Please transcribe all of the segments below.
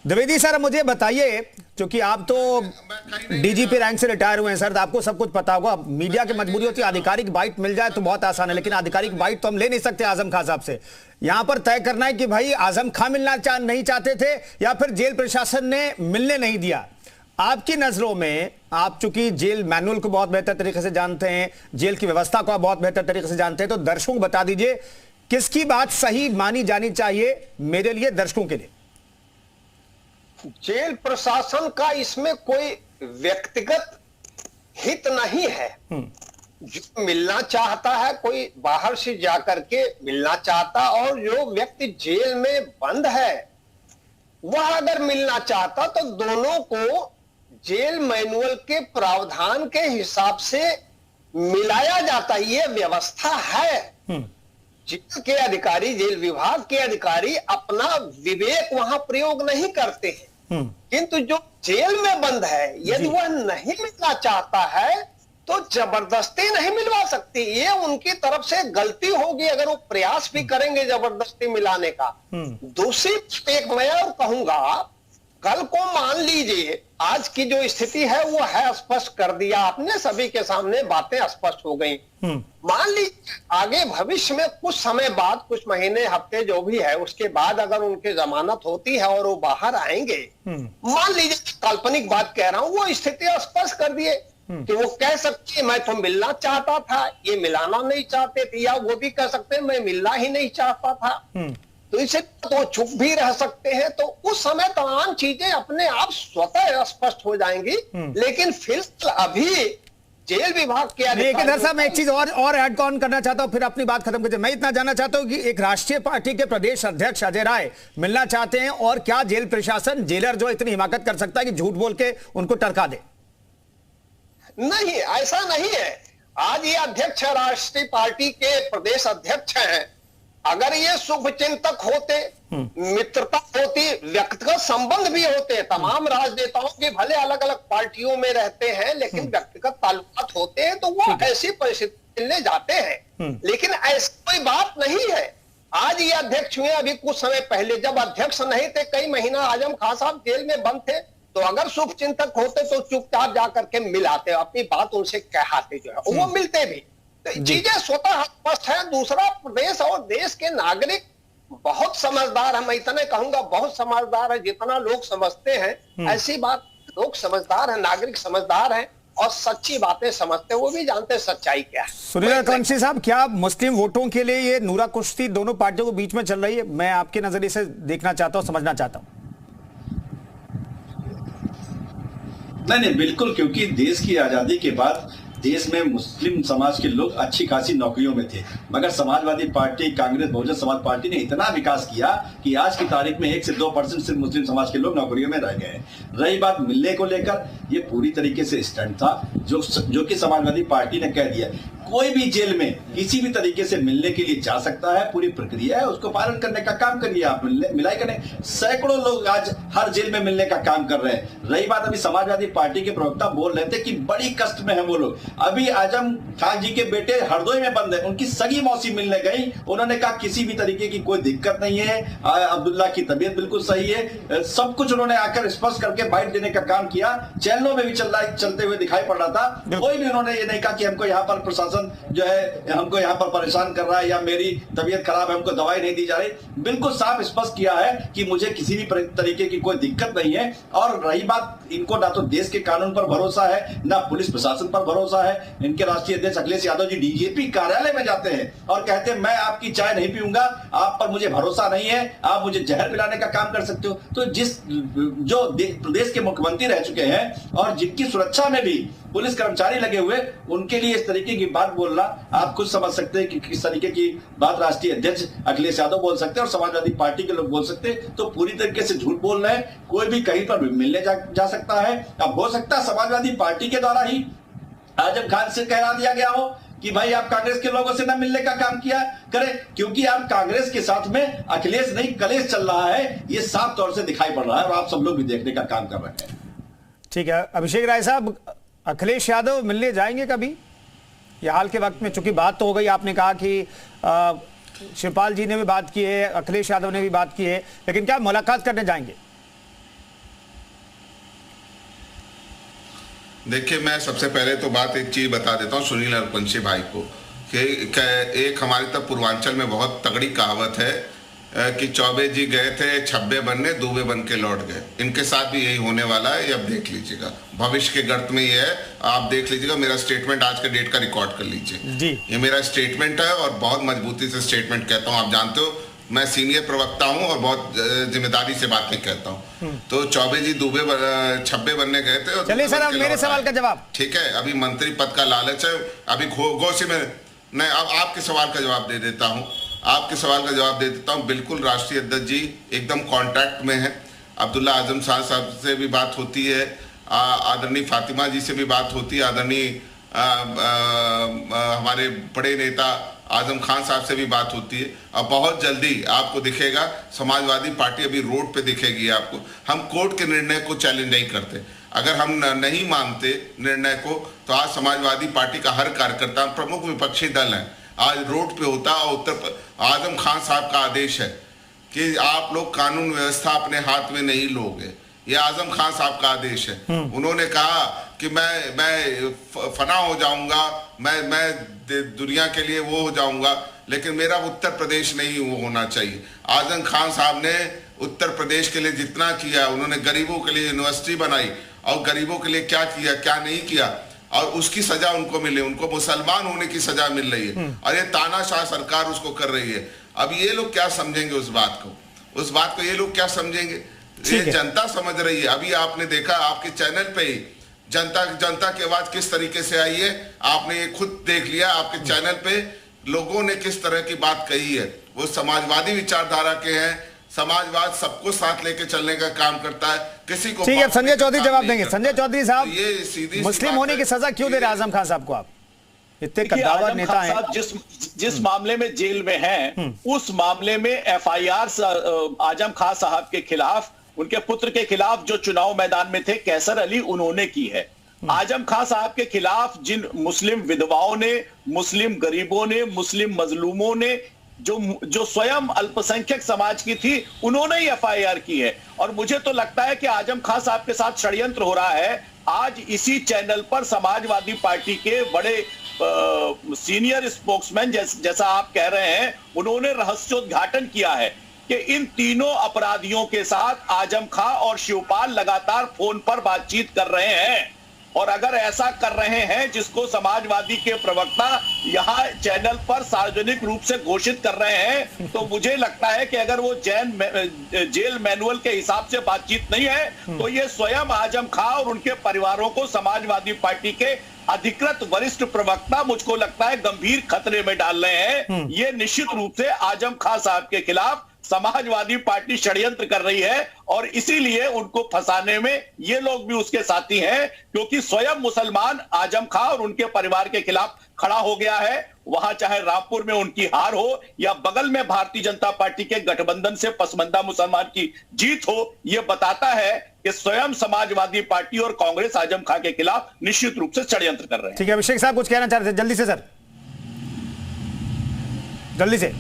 Dwivedi sir, मुझे बताइए, क्योंकि आप तो डीजीपी रैंक से रिटायर हुए हैं सर, तो आपको सब कुछ पता होगा। मीडिया की मजबूरी होती है, आधिकारिक बाइट मिल जाए तो बहुत आसान है, लेकिन आधिकारिक बाइट तो हम ले नहीं सकते आजम खान साहब से। यहां पर तय करना है कि भाई आजम खान नहीं चाहते थे या फिर जेल प्रशासन ने मिलने नहीं दिया। आपकी नजरों में, आप चूंकि जेल मैनुअल को बहुत बेहतर तरीके से जानते हैं, जेल की व्यवस्था को आप बहुत बेहतर तरीके से जानते हैं, तो दर्शकों को बता दीजिए किसकी बात सही मानी जानी चाहिए मेरे लिए, दर्शकों के लिए। जेल प्रशासन का इसमें कोई व्यक्तिगत हित नहीं है। जो मिलना चाहता है, कोई बाहर से जाकर के मिलना चाहता, और जो व्यक्ति जेल में बंद है वह अगर मिलना चाहता तो दोनों को जेल मैनुअल के प्रावधान के हिसाब से मिलाया जाता। ये व्यवस्था है। जेल के अधिकारी, जेल विभाग के अधिकारी अपना विवेक वहां प्रयोग नहीं करते हैं, किंतु जो जेल में बंद है यदि वह नहीं मिलना चाहता है तो जबरदस्ती नहीं मिलवा सकती। ये उनकी तरफ से गलती होगी अगर वो प्रयास भी करेंगे जबरदस्ती मिलाने का। दूसरी एक मैं और कहूंगा, कल को मान लीजिए आज की जो स्थिति है वो है, स्पष्ट कर दिया आपने, सभी के सामने बातें स्पष्ट हो गई। मान लीजिए आगे भविष्य में कुछ समय बाद, कुछ महीने हफ्ते जो भी है, उसके बाद अगर उनकी जमानत होती है और वो बाहर आएंगे, मान लीजिए काल्पनिक बात कह रहा हूं, वो स्थिति स्पष्ट कर दिए कि वो कह सकते हैं मैं तो मिलना चाहता था, ये मिलाना नहीं चाहते थे, या वो भी कह सकते हैं मैं मिलना ही नहीं चाहता था। तो इसे तो चुप भी रह सकते हैं। तो उस समय तमाम चीजें अपने आप स्वतः स्पष्ट हो जाएंगी। लेकिन फिर अभी जेल विभाग के इधर साहब मैं एक चीज और ऐड ऑन करना चाहता हूं, फिर अपनी बात खत्म कीजिए। मैं इतना जानना चाहता हूं कि एक राष्ट्रीय पार्टी के प्रदेश अध्यक्ष अजय राय मिलना चाहते हैं, और क्या जेल प्रशासन, जेलर जो इतनी हिमाकत कर सकता है कि झूठ बोल के उनको टरका दे? नहीं, ऐसा नहीं है। आज ये अध्यक्ष राष्ट्रीय पार्टी के प्रदेश अध्यक्ष हैं। अगर ये शुभचिंतक होते, मित्रता होती, व्यक्तिगत संबंध भी होते, तमाम राजनेताओं के भले अलग अलग पार्टियों में रहते हैं लेकिन व्यक्तिगत ताल्लुकात होते हैं, तो वो ऐसी परिस्थिति मिलने जाते हैं। लेकिन ऐसी कोई बात नहीं है। आज ये अध्यक्ष हुए, अभी कुछ समय पहले जब अध्यक्ष नहीं थे, कई महीना आजम खान साहब जेल में बंद थे, तो अगर शुभचिंतक होते तो चुपचाप जाकर के मिलाते, अपनी बात उनसे कहते, जो है वो मिलते भी। चीजें स्वतः स्पष्ट है। दूसरा, प्रदेश और देश के नागरिक बहुत समझदार है। मैं इतने कहूंगा, बहुत समझदार है। जितना लोग समझते हैं ऐसी बात, लोग समझदार है, नागरिक समझदार है और सच्ची बातें समझते हैं, वो भी जानते हैं सच्चाई क्या है। सुनील कांसी साहब, क्या मुस्लिम वोटों के लिए ये नूरा कुश्ती दोनों पार्टियों के बीच में चल रही है? मैं आपके नजरिए से देखना चाहता हूं, समझना चाहता हूं। नहीं, बिल्कुल, क्योंकि देश की आजादी के बाद देश में मुस्लिम समाज के लोग अच्छी खासी नौकरियों में थे, मगर समाजवादी पार्टी, कांग्रेस, बहुजन समाज पार्टी ने इतना विकास किया कि आज की तारीख में 1 से 2% सिर्फ मुस्लिम समाज के लोग नौकरियों में रह गए। रही बात मिलने को लेकर, ये पूरी तरीके से स्टंट था जो कि समाजवादी पार्टी ने कह दिया। कोई भी जेल में किसी भी तरीके से मिलने के लिए जा सकता है, पूरी प्रक्रिया है, उसको पालन करने का काम करिए आप, मिलाई करें। सैकड़ों लोग आज हर जेल में मिलने का काम कर रहे हैं। रही बात, अभी समाजवादी पार्टी के प्रवक्ता बोल रहे थे कि बड़ी कष्ट में है वो लोग। अभी आजम खान जी के बेटे हरदोई में बंद है, उनकी सगी मौसी मिलने गई, उन्होंने कहा किसी भी तरीके की कोई दिक्कत नहीं है, अब्दुल्ला की तबीयत बिल्कुल सही है, सब कुछ उन्होंने आकर स्पष्ट करके बाइट देने का काम किया। चैनलों में भी चलते हुए दिखाई पड़ रहा था। कोई भी उन्होंने ये नहीं कहा कि हमको यहाँ पर प्रशासन जो है हमको यहाँ पर परेशान कर रहा है या मेरी तबीयत खराब है, हमको दवाई नहीं दी जा रही। बिल्कुल साफ स्पष्ट किया है कि मुझे किसी भी तरीके की कोई दिक्कत नहीं है। और रही बात, इनको ना तो देश के कानून पर भरोसा है, ना पुलिस प्रशासन पर भरोसा है। इनके राष्ट्रीय अध्यक्ष अखिलेश यादव जी डीजीपी कार्यालय में जाते हैं और कहते हैं मैं आपकी चाय नहीं पीऊंगा, आप पर मुझे भरोसा नहीं है, आप मुझे जहर पिलाने का काम कर सकते हो। तो जो प्रदेश के मुख्यमंत्री रह चुके हैं और जिनकी सुरक्षा में भी पुलिस कर्मचारी लगे हुए, उनके लिए इस तरीके की बात बोलना, आप खुद समझ सकते हैं कि किस तरीके की बात राष्ट्रीय अध्यक्ष अखिलेश यादव बोल सकते हैं और समाजवादी पार्टी के लोग बोल सकते हैं। तो पूरी तरीके से झूठ बोल रहे हैं। कोई भी कहीं पर भी मिलने जा सकता है। अब हो सकता है समाजवादी पार्टी के द्वारा ही आजम खान से कह दिया गया हो कि भाई आप कांग्रेस के लोगों से ना मिलने का काम किया करें, क्योंकि आप कांग्रेस के साथ में अखिलेश नहीं कलेश चल रहा है, ये साफ तौर से दिखाई पड़ रहा है और आप सब लोग भी देखने का काम कर रहे हैं। ठीक है, अभिषेक राय साहब, अखिलेश यादव मिलने जाएंगे कभी या हाल के वक्त में? चूंकि बात तो हो गई, आपने कहा कि शिवपाल जी ने भी बात की है, अखिलेश यादव ने भी बात की है, लेकिन क्या मुलाकात करने जाएंगे? देखिए, मैं सबसे पहले तो बात एक चीज बता देता हूँ सुनील हरबंशी भाई को कि एक हमारी तब पूर्वांचल में बहुत तगड़ी कहावत है कि चौबे जी गए थे छब्बे बनने, दूबे बन के लौट गए। इनके साथ भी यही होने वाला है, ये अब देख लीजिएगा, भविष्य के गर्त में ये है, आप देख लीजिएगा। मेरा स्टेटमेंट आज के डेट का रिकॉर्ड कर लीजिए जी, ये मेरा स्टेटमेंट है और बहुत मजबूती से स्टेटमेंट कहता हूँ। आप जानते हो मैं सीनियर प्रवक्ता हूँ और बहुत जिम्मेदारी से बातें कहता हूँ। तो चौबे जी छब्बे बनने गए थे। चलिए सर, अब मेरे सवाल का जवाब। ठीक है, अभी मंत्री पद का लालच है, अभी घोषी में नहीं। अब आपके सवाल का जवाब दे देता हूँ, आपके सवाल का जवाब दे देता हूँ। बिल्कुल राष्ट्रीय अध्यक्ष जी एकदम कांटेक्ट में है। अब्दुल्ला आजम साहब से भी बात होती है, आदरणीय फातिमा जी से भी बात होती है, आदरणीय हमारे बड़े नेता आजम खान साहब से भी बात होती है। अब बहुत जल्दी आपको दिखेगा समाजवादी पार्टी अभी रोड पे दिखेगी आपको। हम कोर्ट के निर्णय को चैलेंज नहीं करते, अगर हम नहीं मानते निर्णय को तो आज समाजवादी पार्टी का हर कार्यकर्ता, प्रमुख विपक्षी दल है, आज रोड पे होता। और आजम खान साहब का आदेश है कि आप लोग कानून व्यवस्था अपने हाथ में नहीं लोगे, ये आजम खान साहब का आदेश है। उन्होंने कहा कि मैं फना हो जाऊंगा, मैं दुनिया के लिए वो हो जाऊंगा, लेकिन मेरा उत्तर प्रदेश नहीं वो होना चाहिए। आजम खान साहब ने उत्तर प्रदेश के लिए जितना किया, उन्होंने गरीबों के लिए यूनिवर्सिटी बनाई और गरीबों के लिए क्या किया क्या नहीं किया, और उसकी सजा उनको मिले, उनको मुसलमान होने की सजा मिल रही है और ये तानाशाह सरकार उसको कर रही है। अब ये लोग क्या समझेंगे उस बात को ये लोग क्या समझेंगे? ये जनता समझ रही है। अभी आपने देखा आपके चैनल पे ही जनता की आवाज किस तरीके से आई है, आपने ये खुद देख लिया। आपके चैनल पे लोगों ने किस तरह की बात कही है, वो समाजवादी विचारधारा के हैं। समाजवाद सबको साथ लेके चलने का काम करता है, किसी को। ठीक है, संजय चौधरी जवाब देंगे। संजय चौधरी साहब, ये सीधी मुस्लिम होने की सजा क्यों दे रहे आजम खान साहब को? आप इतने कद्दावर नेता हैं। जिस मामले में जेल में हैं, उस मामले में एफआईआर आजम खान साहब के खिलाफ, उनके पुत्र के खिलाफ जो चुनाव मैदान में थे कैसर अली, उन्होंने की है। आजम खान साहब के खिलाफ जिन मुस्लिम विधवाओं ने, मुस्लिम गरीबों ने, मुस्लिम मजलूमों ने, जो स्वयं अल्पसंख्यक समाज की थी, उन्होंने ही एफआईआर की है। और मुझे तो लगता है कि आजम खान साहब के साथ षड्यंत्र हो रहा है। आज इसी चैनल पर समाजवादी पार्टी के बड़े सीनियर स्पोक्समैन जैसा आप कह रहे हैं, उन्होंने रहस्योद्घाटन किया है कि इन तीनों अपराधियों के साथ आजम खां और शिवपाल लगातार फोन पर बातचीत कर रहे हैं। और अगर ऐसा कर रहे हैं, जिसको समाजवादी के प्रवक्ता यहां चैनल पर सार्वजनिक रूप से घोषित कर रहे हैं, तो मुझे लगता है कि अगर वो जेल मैनुअल के हिसाब से बातचीत नहीं है, तो ये स्वयं आजम खां और उनके परिवारों को समाजवादी पार्टी के अधिकृत वरिष्ठ प्रवक्ता, मुझको लगता है, गंभीर खतरे में डाल रहे हैं। ये निश्चित रूप से आजम खान साहब के खिलाफ समाजवादी पार्टी षड्यंत्र कर रही है और इसीलिए उनको फंसाने में ये लोग भी उसके साथी हैं, क्योंकि स्वयं मुसलमान आजम खां और उनके परिवार के खिलाफ खड़ा हो गया है। वहां चाहे रामपुर में उनकी हार हो या बगल में भारतीय जनता पार्टी के गठबंधन से पसमंदा मुसलमान की जीत हो, यह बताता है कि स्वयं समाजवादी पार्टी और कांग्रेस आजम खां के खिलाफ निश्चित रूप से षड्यंत्र कर रहे हैं। ठीक है, अभिषेक साहब कुछ कहना चाह रहे थे, जल्दी से सर, जल्दी से।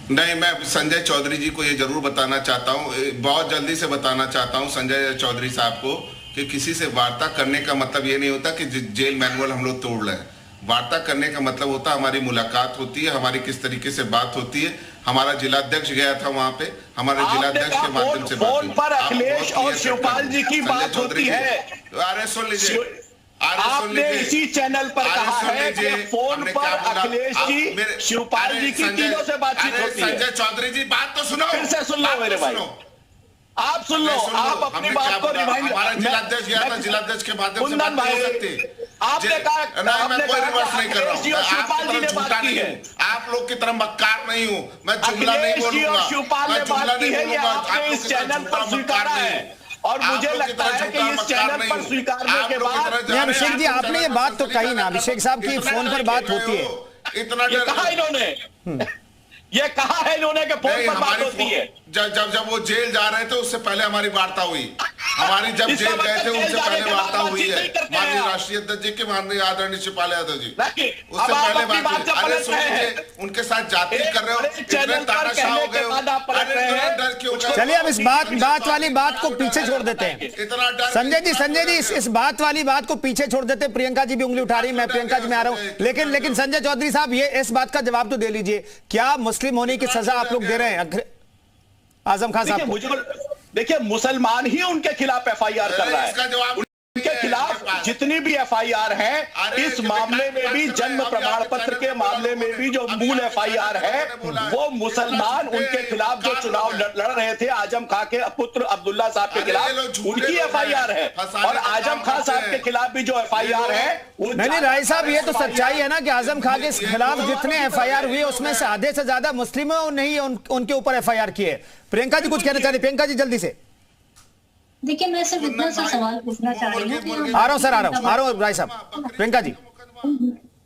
नहीं, मैं संजय चौधरी जी को ये जरूर बताना चाहता हूँ, बहुत जल्दी से बताना चाहता हूँ संजय चौधरी साहब को कि किसी से वार्ता करने का मतलब ये नहीं होता कि जेल मैनुअल हम लोग तोड़ लें। वार्ता करने का मतलब होता है हमारी मुलाकात होती है, हमारी किस तरीके से बात होती है। हमारा जिलाध्यक्ष गया था वहां पे, हमारे जिलाध्यक्ष के माध्यम से फोन पर अखिलेश और शिवपाल जी की बात होती है। अरे सुन लीजिए, आपने इसी चैनल पर कहा है कि फोन पर अखिलेश जी, शिवपाल जी की तीनों से बातचीत होती है। संजय चौधरी जी बात तो सुनो, फिर से सुन लो मेरे भाई, आप सुन लो, आप अपनी बात को रिवाइंड। हमारा जिलाध्यक्ष गया था, जिलाध्यक्ष के माध्यम से बात हो सकती है। आपने कहा, मैं कोई रिवर्स नहीं कर रहा हूँ, शिवपाल जी ने बात की है। आप लोग की तरह मक्कार नहीं हूँ, मैं जुमला नहीं बोलूंगा, शिवपाल ने बात की है, ये आपने इस चैनल पर स्वीकारा है और मुझे लगता है कि इस चैनल पर स्वीकारने के बाद। अभिषेक जी, आपने ये बात तो कही ना, अभिषेक साहब की फोन पर बात होती है, इतना कहा इन्होंने, ये कहा है इन्होंने कि फोन पर बात होती है। जब वो जेल जा रहे थे उससे पहले हमारी वार्ता हुई, हमारी जब इसका जेल गए थे मतलब उनसे जेल पहले जाने के वार्ता बाद हुई है बातचीत नहीं करके माननीय आए आप। राष्ट्रीय अध्यक्ष जी के माननीय आदरणीय शिवपाल यादव जी, नहीं, उससे अब आप पहले अपनी बात बात से हुई। अरे पलट सुन रहे हैं। लीजिए, उनके साथ जाति कर रहे हो, अरे चैनल इतने पर तानाशाह कहने हो गए के हो, बाद आप पलट अरे रहे इतना हैं। डर क्यों गए? चलिए अब इस बात वाली बात को पीछे छोड़ देते हैं। इतना डर संजय जी इस बात वाली बात को पीछे छोड़ देते हैं। प्रियंका जी भी उंगली उठा रही है, मैं प्रियंका जी में आ रहा हूं, लेकिन संजय चौधरी साहब ये इस बात का जवाब तो दे लीजिए, क्या मुस्लिम होने की सजा आप लोग दे रहे हैं आजम खान साहब को? देखिए मुसलमान ही उनके खिलाफ एफआईआर कर रहा इसका है, जवाब उनके खिलाफ जितनी भी एफआईआर है, इस मामले में भी जन्म प्रमाण पत्र के मामले में भी जो मूल एफआईआर है वो मुसलमान उनके खिलाफ जो चुनाव लड़ रहे थे आजम खां के पुत्र अब्दुल्ला साहब के खिलाफ, उनकी एफआईआर है। और आजम खां साहब के खिलाफ भी जो एफआईआर है नहीं राय साहब, ये तो सच्चाई है ना कि आजम खां के खिलाफ जितने एफआईआर हुए उसमें से आधे से ज्यादा मुस्लिमों ने उनके ऊपर एफआईआर किए। प्रियंका जी कुछ कहना चाह रही, प्रियंका जी जल्दी से। देखिए मैं सिर्फ इतना सा सवाल पूछना चाह रही हूँ। आ रहा हूँ राय साहब। प्रियंका जी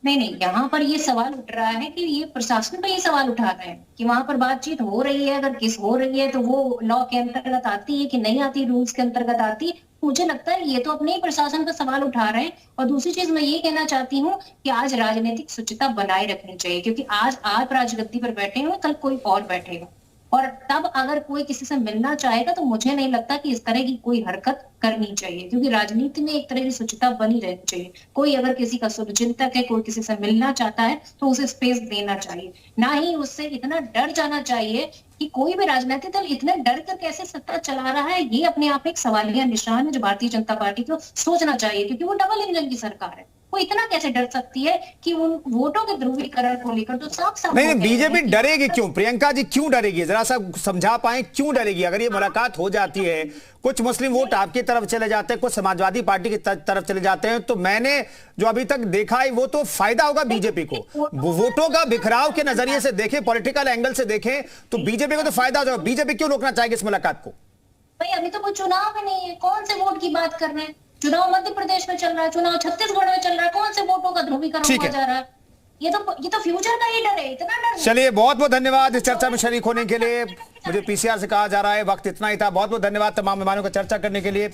नहीं, यहाँ पर ये सवाल उठ रहा है कि ये प्रशासन पर ये सवाल उठा रहे हैं कि वहां पर बातचीत हो रही है, अगर किस हो रही है तो वो लॉ के अंतर्गत आती है कि नहीं आती, रूल्स के अंतर्गत आती है। मुझे लगता है ये तो अपने ही प्रशासन का सवाल उठा रहे हैं। और दूसरी चीज मैं ये कहना चाहती हूँ कि आज राजनीतिक शुचिता बनाए रखनी चाहिए, क्योंकि आज आप राजगद्दी पर बैठे हुए, कल कोई और बैठेगा, और तब अगर कोई किसी से मिलना चाहेगा तो मुझे नहीं लगता कि इस तरह की कोई हरकत करनी चाहिए, क्योंकि राजनीति में एक तरह की शुचिता बनी रहनी चाहिए। कोई अगर किसी का शुभचिंतक है, कोई किसी से मिलना चाहता है तो उसे स्पेस देना चाहिए, ना ही उससे इतना डर जाना चाहिए कि कोई भी राजनीतिक दल इतने डर कर कैसे सत्ता चला रहा है। ये अपने आप एक सवालिया निशान है जो भारतीय जनता पार्टी को सोचना चाहिए, क्योंकि वो डबल इंजन की सरकार है। वो इतना कैसे डर सकती है कि उन वोटों के ध्रुवीकरण को लेकर तो साफ नहीं बीजेपी डरेगी क्यों? प्रियंका जी क्यों डरेगी, जरा सा समझा पाए क्यों डरेगी? अगर ये मुलाकात हो जाती है, कुछ मुस्लिम वोट आपकी तरफ चले जाते हैं, कुछ समाजवादी पार्टी की तरफ चले जाते हैं, तो मैंने जो अभी तक देखा है वो तो फायदा होगा बीजेपी को। वोटों का बिखराव के नजरिए से देखें, पॉलिटिकल एंगल से देखें तो बीजेपी को तो फायदा हो जाएगा। बीजेपी क्यों रोकना चाहेगी इस मुलाकात को? भाई अभी तो कोई चुनाव में नहीं है, कौन से वोट की बात कर रहे हैं? चुनाव मध्य प्रदेश में चल रहा है, चुनाव छत्तीसगढ़ में चल रहा है, कौन से वोटों का ध्रुवीकरण हुआ जा रहा है? ये तो फ्यूचर का ही डर है, इतना डर। चलिए बहुत बहुत धन्यवाद इस चर्चा में शरीक होने के लिए। मुझे पीसीआर से कहा जा रहा है वक्त इतना ही था। बहुत बहुत धन्यवाद तमाम मेहमानों को चर्चा करने के लिए।